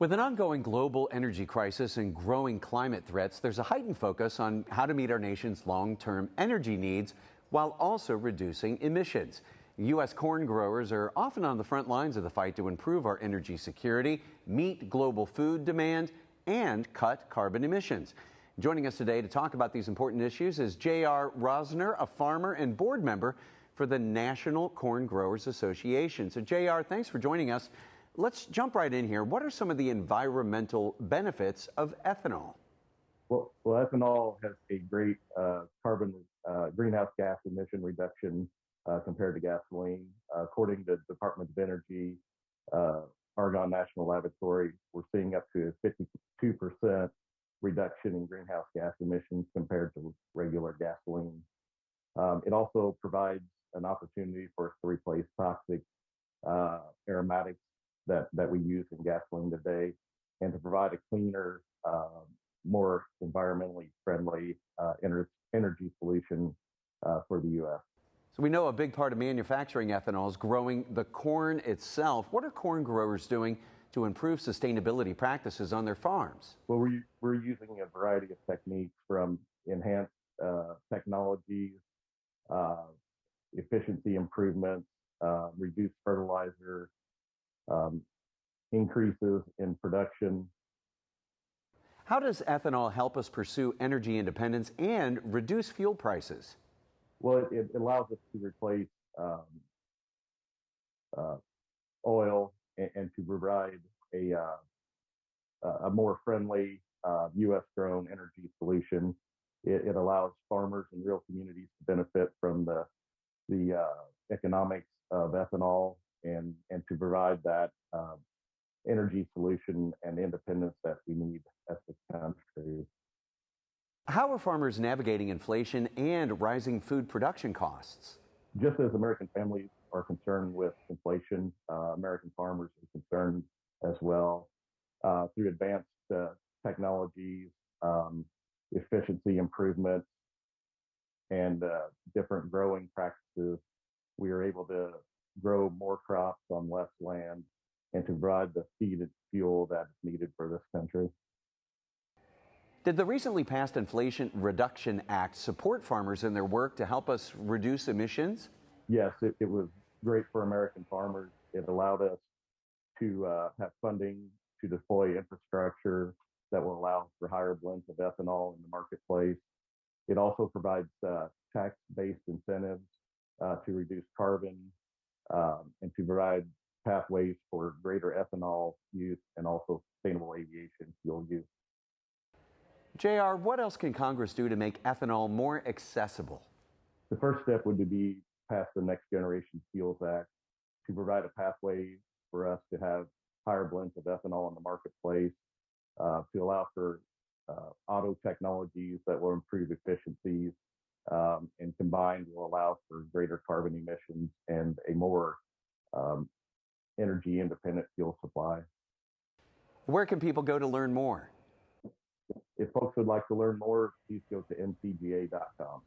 With an ongoing global energy crisis and growing climate threats, there's a heightened focus on how to meet our nation's long-term energy needs while also reducing emissions. U.S. corn growers are often on the front lines of the fight to improve our energy security, meet global food demand, and cut carbon emissions. Joining us today to talk about these important issues is J.R. Roesner, a farmer and board member for the National Corn Growers Association. So, J.R., thanks for joining us. Let's jump right in here. What are some of the environmental benefits of ethanol? Well, ethanol has a great greenhouse gas emission reduction compared to gasoline. According to the Department of Energy, Argonne National Laboratory, we're seeing up to a 52% reduction in greenhouse gas emissions compared to regular gasoline. It also provides an opportunity for us to replace toxic aromatics that we use in gasoline today, and to provide a cleaner, more environmentally friendly energy solution for the U.S. So we know a big part of manufacturing ethanol is growing the corn itself. What are corn growers doing to improve sustainability practices on their farms? Well, we're using a variety of techniques, from enhanced technologies, efficiency improvements, reduced fertilizer, increases in production. How does ethanol help us pursue energy independence and reduce fuel prices? Well, it allows us to replace oil and to provide a more friendly U.S. grown energy solution. It allows farmers and rural communities to benefit from the economics of ethanol and to provide that energy solution and independence that we need as a country. How are farmers navigating inflation and rising food production costs? Just as American families are concerned with inflation, American farmers are concerned as well. Through advanced technologies, efficiency improvements, and different growing practices, we are able to grow more crops on less land and to provide the feed and fuel that is needed for this country. Did the recently passed Inflation Reduction Act support farmers in their work to help us reduce emissions? Yes, it was great for American farmers. It allowed us to have funding to deploy infrastructure that will allow for higher blends of ethanol in the marketplace. It also provides tax-based incentives to reduce carbon and to provide pathways for greater ethanol use and also sustainable aviation fuel use. JR, what else can Congress do to make ethanol more accessible? The first step would be pass the Next Generation Fuels Act to provide a pathway for us to have higher blends of ethanol in the marketplace, to allow for auto technologies that will improve efficiencies, and combined will allow for greater carbon emissions and a more energy independent fuel supply. Where can people go to learn more? If folks would like to learn more, please go to ncga.com.